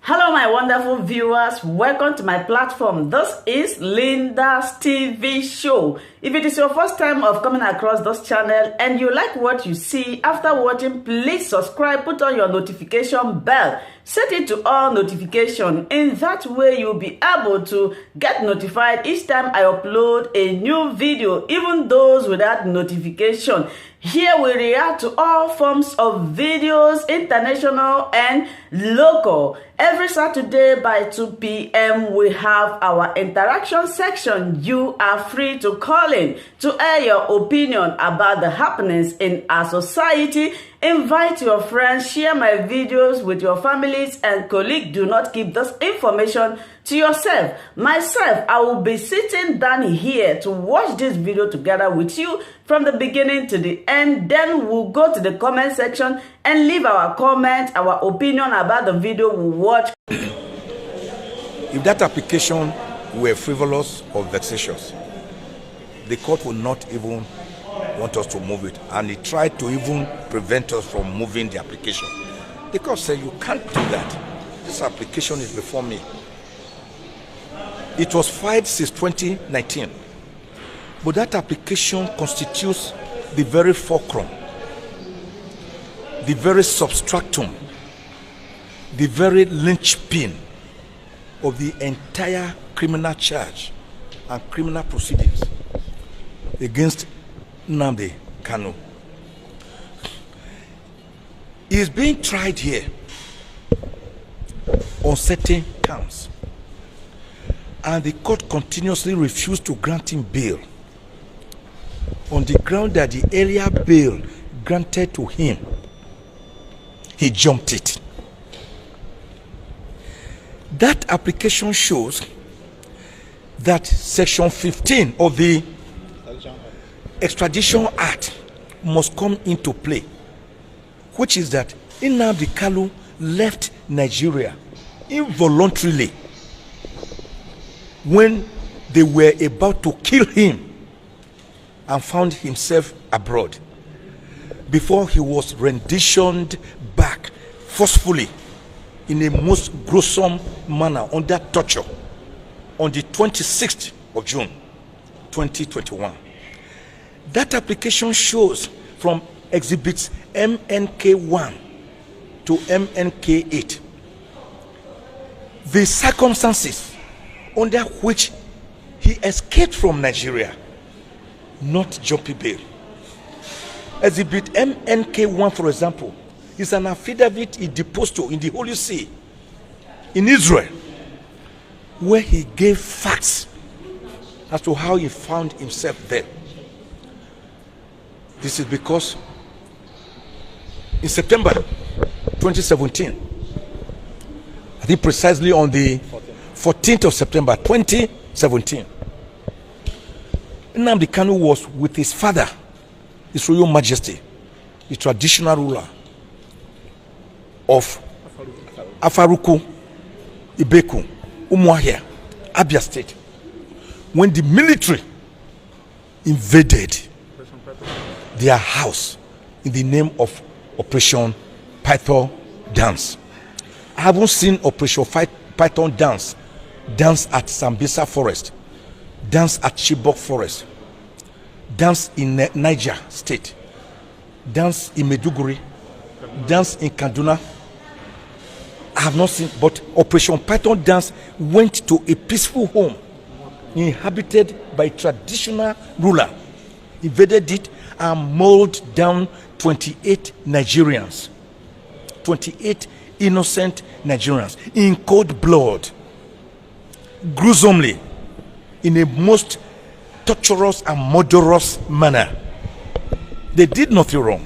Hello my wonderful viewers, welcome to my platform. This is Linda's TV show. If it is your first time of coming across this channel and you like what you see after watching, please subscribe, put on your notification bell, set it to all notification. In that way you'll be able to get notified each time I upload a new video, even those without notification. Here we react to all forms of videos, international and local. Every Saturday by 2 p.m. we have our interaction section. You are free to call in to air your opinion about the happenings in our society. Invite your friends, share my videos with your families and colleagues. Do not keep this information to yourself. Myself, I will be sitting down here to watch this video together with you from the beginning to the end. Then we'll go to the comment section and leave our comment, our opinion about the video we watch. If that application were frivolous or vexatious, the court would not even want us to move it, and he tried to even prevent us from moving the application. The court said, you can't do that. This application is before me. It was filed since 2019, but that application constitutes the very fulcrum, the very substratum, the very linchpin of the entire criminal charge and criminal proceedings against Nnamdi Kanu. He is being tried here on certain counts, and the court continuously refused to grant him bail on the ground that the earlier bail granted to him, he jumped it. That application shows that Section 15 of the Extradition Act must come into play, which is that Nnamdi Kanu left Nigeria involuntarily when they were about to kill him and found himself abroad, before he was renditioned back forcefully in a most gruesome manner under torture on the 26th of June 2021. That application shows from exhibits MNK1 to MNK8 the circumstances under which he escaped from Nigeria, not jumpy bail. Exhibit MNK1, for example, is an affidavit he deposed to in the Holy See in Israel, where he gave facts as to how he found himself there. This is because in September 2017, I think precisely on the 14th of September 2017, Nnamdi Kanu was with his father, His Royal Majesty, the traditional ruler of Afaruku, Ibeku, Umuahia, Abia State, when the military invaded their house in the name of Operation Python Dance. I haven't seen Operation Python Dance at Sambisa Forest, dance at Chibok Forest, dance in Niger State, dance in Meduguri, dance in Kaduna. I have not seen, but Operation Python Dance went to a peaceful home inhabited by a traditional ruler, invaded it and mauled down 28 Nigerians, 28 innocent Nigerians in cold blood, gruesomely, in a most torturous and murderous manner. They did nothing wrong.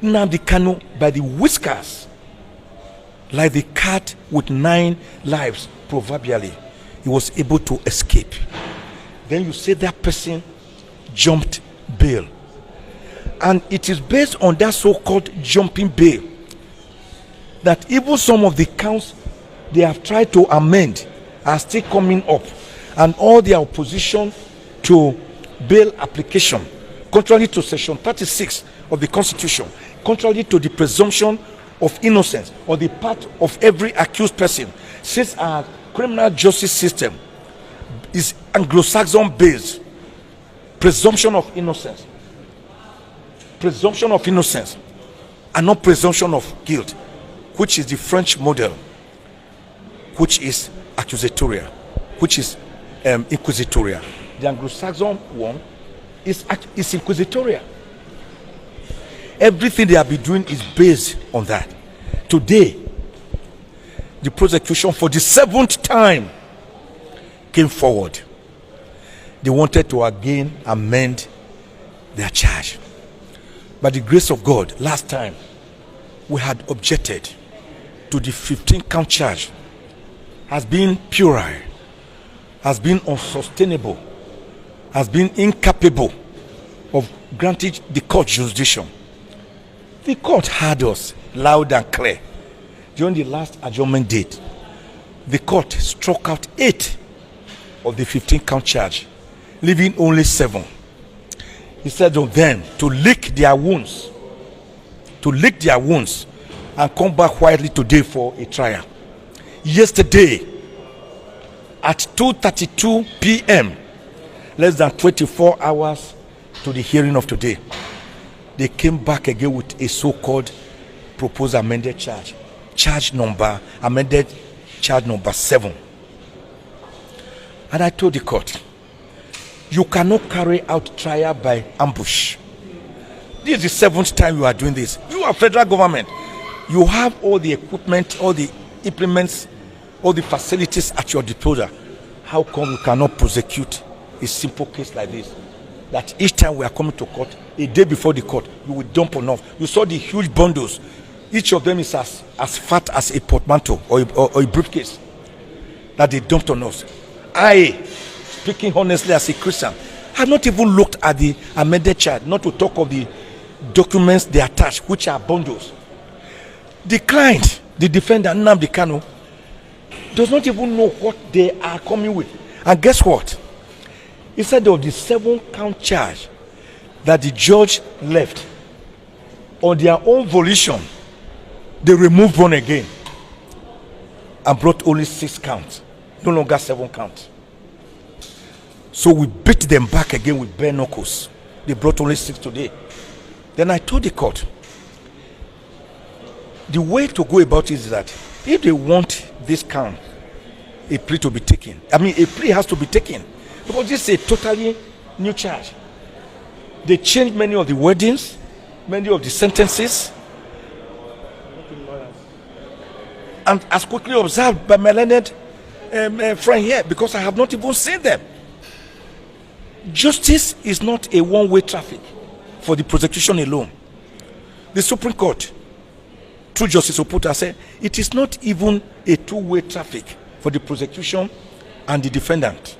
Nnamdi Kanu, by the whiskers, like the cat with 9 lives, proverbially, he was able to escape. Then you say that person jumped bail, and it is based on that so-called jumping bail that even some of the counts they have tried to amend are still coming up, and all their opposition to bail application, contrary to Section 36 of the Constitution, contrary to the presumption of innocence on the part of every accused person, since our criminal justice system is Anglo-Saxon based, presumption of innocence and not presumption of guilt, which is the French model, which is accusatorial, which is inquisitorial. The Anglo-Saxon one is inquisitorial. Everything they have been doing is based on that. Today, the prosecution for the 7th time came forward. They wanted to again amend their charge. By the grace of God, last time we had objected to the 15-count charge has been puerile, has been unsustainable, has been incapable of granting the court jurisdiction. The court heard us loud and clear. During the last adjournment date, the court struck out 8 of the 15-count charge, leaving only 7. He said of them to lick their wounds, and come back quietly today for a trial. Yesterday, at 2:32 p.m., less than 24 hours to the hearing of today, they came back again with a so-called proposed amended charge. Amended charge number 7. And I told the court, you cannot carry out trial by ambush. This is the 7th time you are doing this. You are federal government. You have all the equipment, all the implements, all the facilities at your disposal. How come you cannot prosecute a simple case like this? That each time we are coming to court, a day before the court, you will dump on us. You saw the huge bundles. Each of them is as fat as a portmanteau or a briefcase that they dumped on us. I, speaking honestly as a Christian, have not even looked at the amended charge, not to talk of the documents they attached, which are bundles. The client, the defendant, Nnamdi Kanu, does not even know what they are coming with. And guess what? Instead of the 7-count charge that the judge left, on their own volition, they removed one again and brought only 6 counts, no longer 7 counts. So we beat them back again with bare knuckles. They brought only 6 today. Then I told the court, the way to go about it is that if they want this count, a plea to be taken. I mean, a plea has to be taken, because this is a totally new charge. They changed many of the wordings, many of the sentences, and as quickly observed by my learned friend here, because I have not even seen them. Justice is not a one-way traffic for the prosecution alone. The Supreme Court, through Justice Oputa, said it is not even a two-way traffic for the prosecution and the defendant.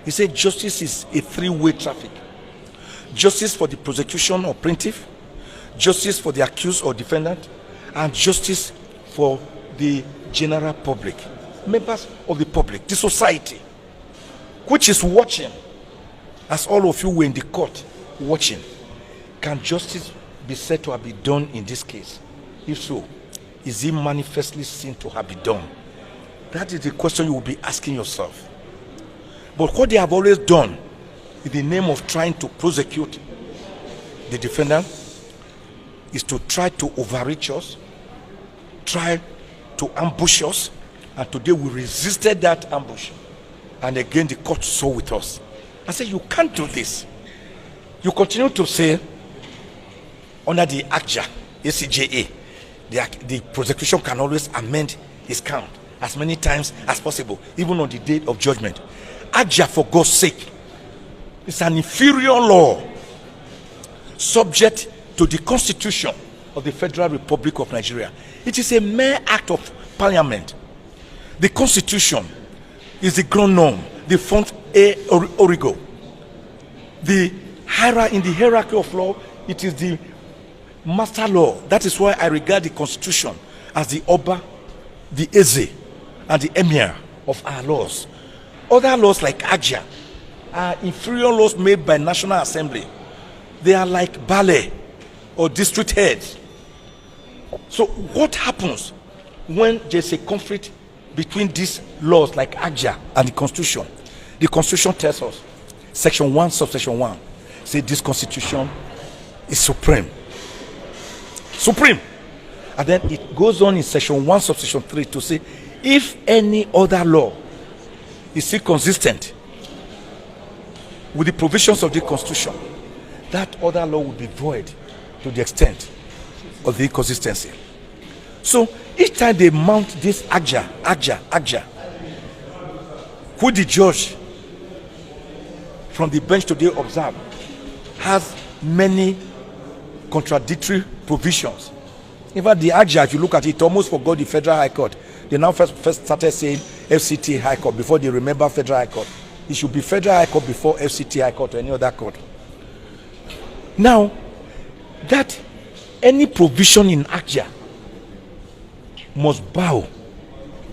He said justice is a 3-way traffic. Justice for the prosecution or plaintiff, justice for the accused or defendant, and justice for the general public, members of the public, the society, which is watching, as all of you were in the court watching. Can justice be said to have been done in this case? If so, is it manifestly seen to have been done? That is the question you will be asking yourself. But what they have always done in the name of trying to prosecute the defendant is to try to overreach us, try to ambush us, and today we resisted that ambush. And again the court saw with us. I said, you can't do this. You continue to say, under the ACJA, the prosecution can always amend his count as many times as possible, even on the day of judgment. ACJA, for God's sake, is an inferior law subject to the Constitution of the Federal Republic of Nigeria. It is a mere act of parliament. The Constitution is the ground norm, the font origo. In the hierarchy of law, it is the master law. That is why I regard the Constitution as the Oba, the Eze, and the Emir of our laws. Other laws like ACJA are inferior laws made by National Assembly. They are like ballet or district heads. So what happens when there's a conflict between these laws like AGJA and the Constitution? The Constitution tells us, Section 1, Subsection 1, say this Constitution is supreme. Supreme. And then it goes on in Section 1, Subsection 3 to say, if any other law is still consistent with the provisions of the Constitution, that other law will be void to the extent of the inconsistency. So each time they mount this AGJA, who the judge from the bench today observe has many contradictory provisions. In fact, the AGJA, if you look at it, almost forgot the Federal High Court. They now first started saying FCT High Court before they remember Federal High Court. It should be Federal High Court before FCT High Court or any other court. Now, that any provision in AGJA must bow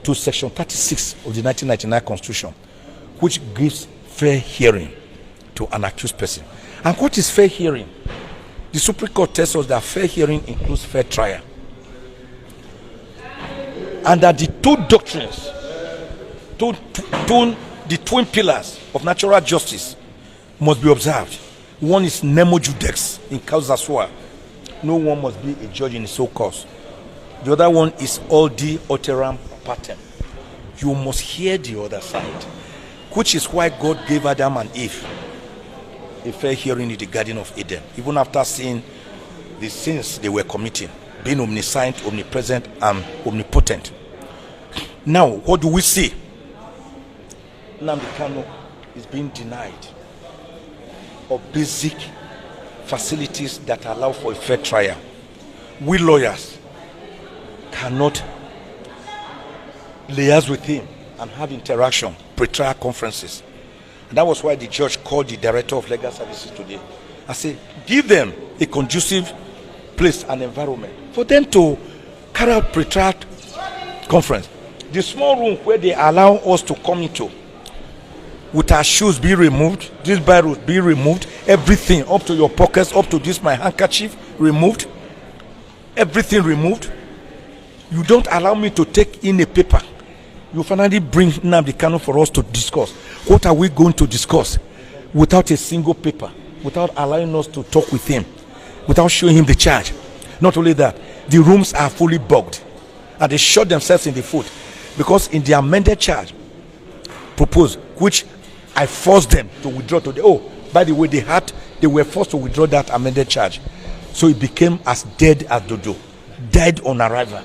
to Section 36 of the 1999 Constitution, which gives fair hearing to an accused person. And what is fair hearing? The Supreme Court tells us that fair hearing includes fair trial. And that the two doctrines, the twin pillars of natural justice must be observed. One is nemo judex in causa sua. No one must be a judge in his own cause. The other one is audi alteram partem. You must hear the other side, which is why God gave Adam and Eve a fair hearing in the Garden of Eden, even after seeing the sins they were committing, being omniscient, omnipresent, and omnipotent. Now, what do we see? Nnamdi Kanu is being denied of basic facilities that allow for a fair trial. We lawyers cannot liaise with him and have interaction, pre-trial conferences. And that was why the judge called the director of legal services today. I said, give them a conducive place and environment for them to carry out pre-trial conference. The small room where they allow us to come into, with our shoes be removed, this barrel be removed, everything up to your pockets, up to this my handkerchief removed, everything removed. You don't allow me to take in a paper. You finally bring Nnamdi Kanu for us to discuss. What are we going to discuss? Without a single paper, without allowing us to talk with him, without showing him the charge. Not only that, the rooms are fully bugged and they shot themselves in the foot because in the amended charge proposed, which I forced them to withdraw today. Oh, by the way, they were forced to withdraw that amended charge. So it became as dead as dodo, died on arrival.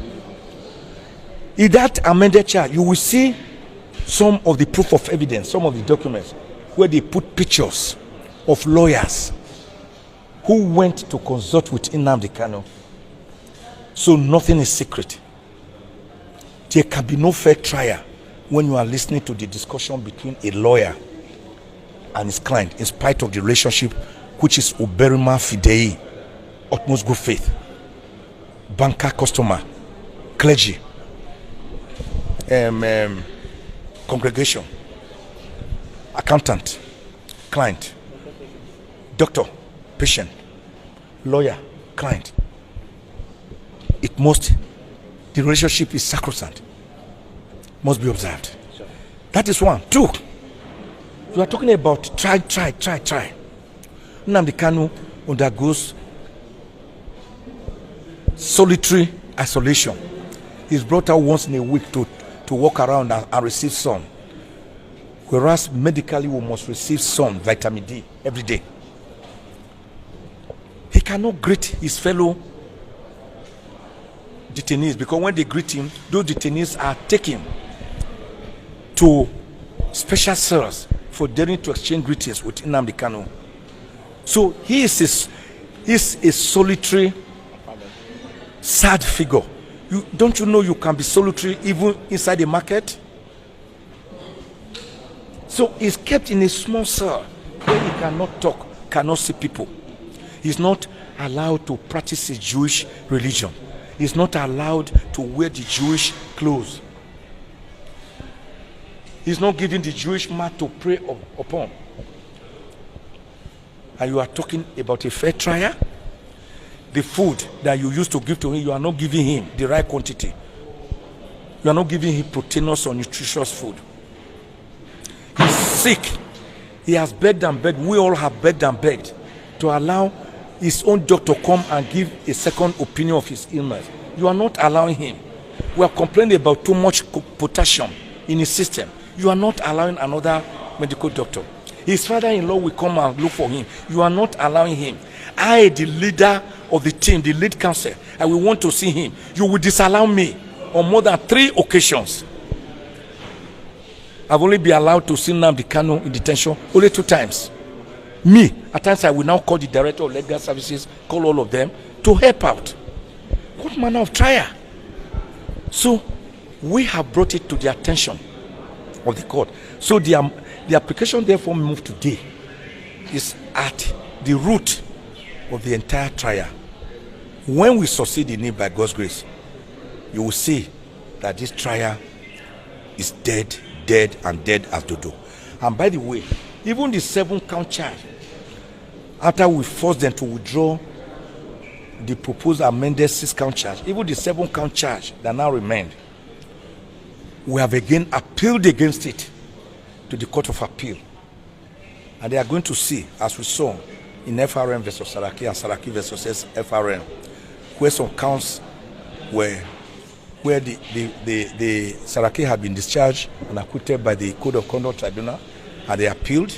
In that amended charge, you will see some of the proof of evidence, some of the documents where they put pictures of lawyers who went to consult with Nnamdi Kanu. So nothing is secret. There can be no fair trial when you are listening to the discussion between a lawyer and his client, in spite of the relationship, which is Uberima Fidei, utmost good faith, banker, customer, clergy, congregation, accountant, client, doctor, patient, lawyer, client. The relationship is sacrosanct, must be observed. Sure. That is one. Two, you are talking about try. Nnamdi Kanu undergoes solitary isolation. He's brought out once in a week to walk around and receive sun. Whereas medically we must receive sun, vitamin D, every day. He cannot greet his fellow detainees because when they greet him, those detainees are taken to special cells for daring to exchange greetings with Nnamdi Kanu. So he is a solitary, sad figure. Don't you know you can be solitary even inside the market? So he's kept in a small cell where he cannot talk, cannot see people. He's not allowed to practice his Jewish religion. He's not allowed to wear the Jewish clothes. He's not given the Jewish mat to pray upon. And you are talking about a fair trial? the food that you used to give to him, you are not giving him the right quantity. You are not giving him proteinous or nutritious food. He's sick. He has begged and begged. We all have begged and begged to allow his own doctor to come and give a second opinion of his illness. You are not allowing him. We are complaining about too much potassium in his system. You are not allowing another medical doctor. His father-in-law will come and look for him. You are not allowing him. I, the leader of the team, the lead counsel, I will want to see him. You will disallow me on more than 3 occasions. I've only been allowed to see Nnamdi Kanu in detention only 2 times. Me, at times I will now call the director of legal services, call all of them to help out. What manner of trial? So we have brought it to the attention of the court. So the application therefore moved today is at the root of the entire trial. When we succeed in it by God's grace, you will see that this trial is dead as dodo. And by the way, even the 7-count charge, after we forced them to withdraw the proposed amended 6-count charge, even the 7-count charge that now remained, we have again appealed against it to the Court of Appeal. And they are going to see, as we saw in FRN versus Sh0Ck and Sh0Ck versus FRN, where some counts were where the Sh0Ck had been discharged and acquitted by the Code of Conduct Tribunal, and they appealed,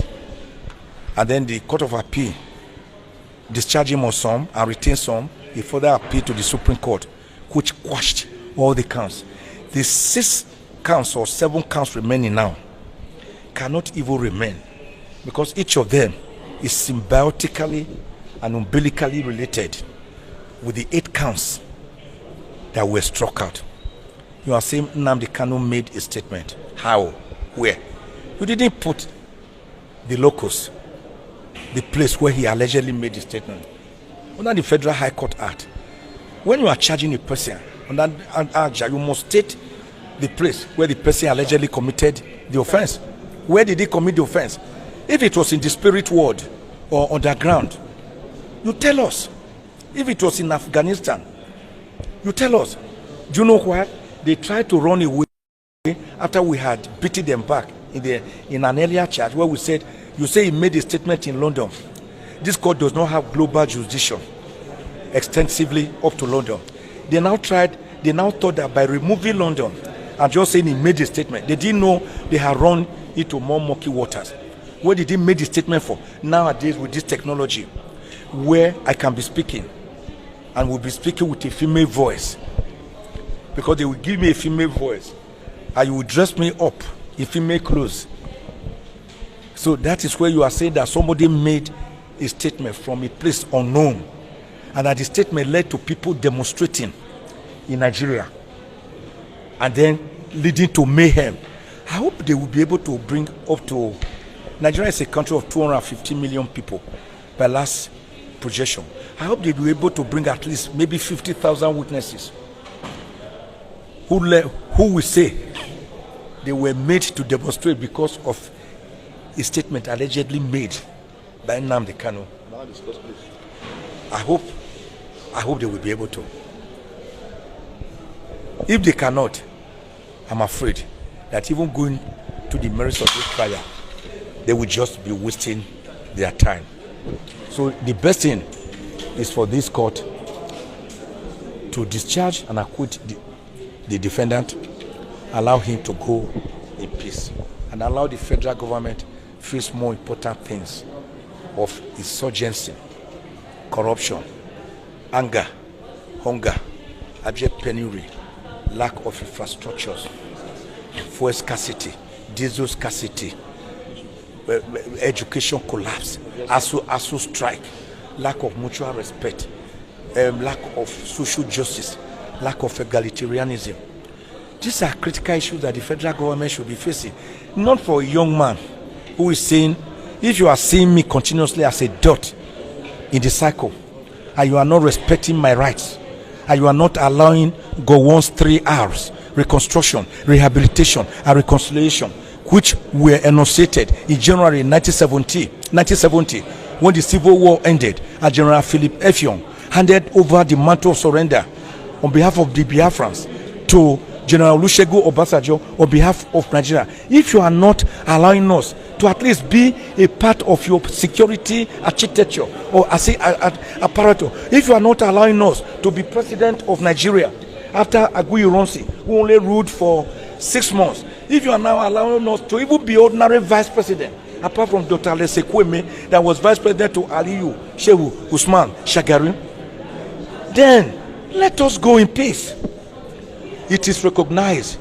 and then the Court of Appeal discharged him on some and retained some. He further appealed to the Supreme Court, which quashed all the counts. The 6 counts or 7 counts remaining now cannot even remain, because each of them is symbiotically and umbilically related with the 8 counts that were struck out. You are saying Nnamdi Kanu made a statement. How? Where? You didn't put the locus, the place where he allegedly made the statement. Under the Federal High Court Act, when you are charging a person under AJA, you must state the place where the person allegedly committed the offense. Where did he commit the offense? If it was in the spirit world or underground, you tell us. If it was in Afghanistan, you tell us. Do you know why? They tried to run away after we had beaten them back in an earlier charge where we said, you say he made a statement in London. This court does not have global jurisdiction extensively up to London. They now thought that by removing London and just saying he made a statement, they didn't know they had run into more murky waters. Where did he make the statement for? Nowadays with this technology, where I can be speaking and will be speaking with a female voice, because they will give me a female voice and you will dress me up in female clothes. So that is where you are saying that somebody made a statement from a place unknown, and that the statement led to people demonstrating in Nigeria and then leading to mayhem. I hope they will be able to bring up to, Nigeria is a country of 250 million people by last projection. I hope they will be able to bring at least maybe 50,000 witnesses who will say they were made to demonstrate because of a statement allegedly made by Nnamdi Kanu. I hope they will be able to. If they cannot, I'm afraid that even going to the merits of this trial, they will just be wasting their time. So the best thing is for this court to discharge and acquit the defendant, allow him to go in peace, and allow the federal government face more important things of insurgency, corruption, anger, hunger, abject penury, lack of infrastructures, fuel scarcity, diesel scarcity, education collapse, ASU strike, lack of mutual respect, lack of social justice, lack of egalitarianism. These are critical issues that the federal government should be facing. Not for a young man who is saying, if you are seeing me continuously as a dot in the cycle, and you are not respecting my rights, and you are not allowing Gowon's 3 R's, reconstruction, rehabilitation, and reconciliation, which were enunciated in January 1970, when the Civil War ended, and General Philip Effiong handed over the mantle of surrender on behalf of the Biafrans to General Olusegun Obasanjo on behalf of Nigeria. If you are not allowing us to at least be a part of your security architecture or apparatus, if you are not allowing us to be president of Nigeria after Aguiyi Ironsi, who only ruled for 6 months, if you are now allowing us to even be ordinary vice president, apart from Dr. Alese Kweme that was vice president to Aliyu Shehu Usman Shagari, then let us go in peace. It is recognized.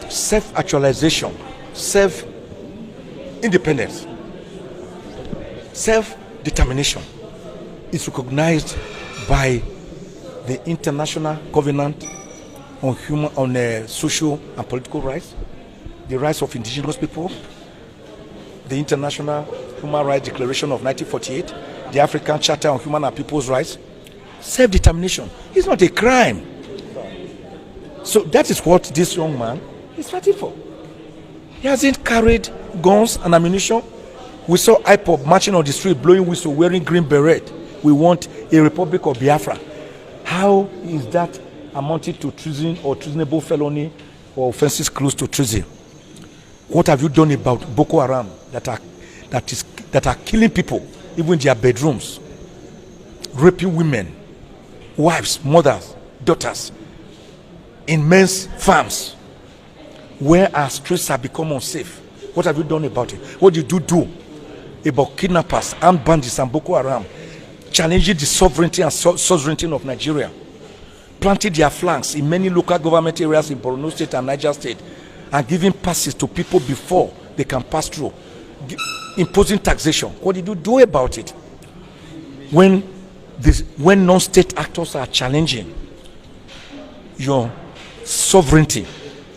Self-actualization, self-independence, self-determination is recognized by the International Covenant on social and political rights, the rights of indigenous people, the International Human Rights Declaration of 1948, the African Charter on Human and People's Rights. Self-determination is not a crime. So that is what this young man is fighting for. He hasn't carried guns and ammunition. We saw IPOB marching on the street, blowing whistle, wearing green beret. We want a Republic of Biafra. How is that amounting to treason or treasonable felony or offenses close to treason? What have you done about Boko Haram that are killing people, even in their bedrooms, raping women, wives, mothers, daughters, in men's farms, where our streets have become unsafe? What have you done about it? What did you do about kidnappers, armed bandits, and Boko Haram, challenging the sovereignty and sovereignty of Nigeria, planting their flags in many local government areas in Borno State and Niger State, and giving passes to people before they can pass through, imposing taxation? What did you do about it? When non-state actors are challenging your sovereignty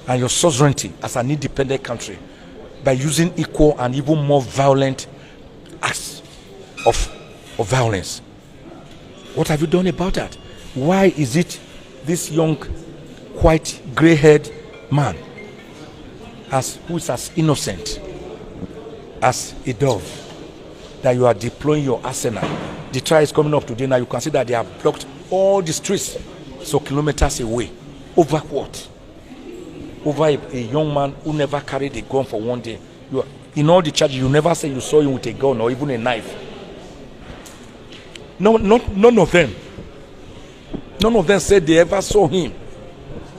and your sovereignty as an independent country by using equal and even more violent acts of violence, what have you done about that? Why is it this young, white, gray-haired man who is as innocent as a dove that you are deploying your arsenal? The trial is coming up today. Now you can see that they have blocked all the streets, so kilometers away. Over what? Over a young man who never carried a gun for one day. In all the charges, you never say you saw him with a gun or even a knife. No, none of them. None of them said they ever saw him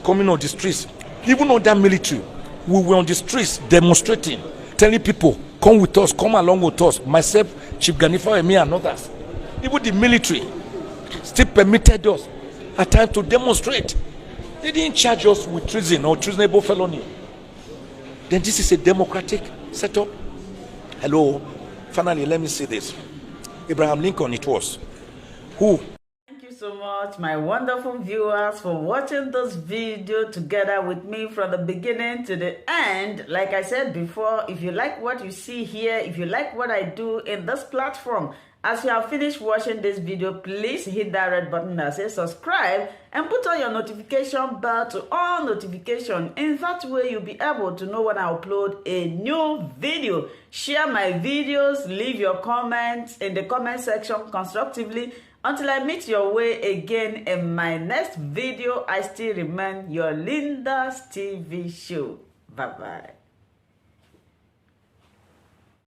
coming on the streets. Even on that military, we were on the streets demonstrating, telling people, come with us, come along with us. Myself, Chief Ganifa, and me and others. Even the military still permitted us at times to demonstrate. They didn't charge us with treason or treasonable felony. Then this is a democratic setup. Hello. Finally, let me say this. Abraham Lincoln it was, who... Thank you so much, my wonderful viewers, for watching this video together with me from the beginning to the end. Like I said before, if you like what you see here, if you like what I do in this platform, as you have finished watching this video, please hit that red button that says subscribe and put on your notification bell to all notification. In that way, you'll be able to know when I upload a new video. Share my videos, leave your comments in the comment section constructively. Until I meet your way again in my next video, I still remain your Linda's TV show. Bye-bye.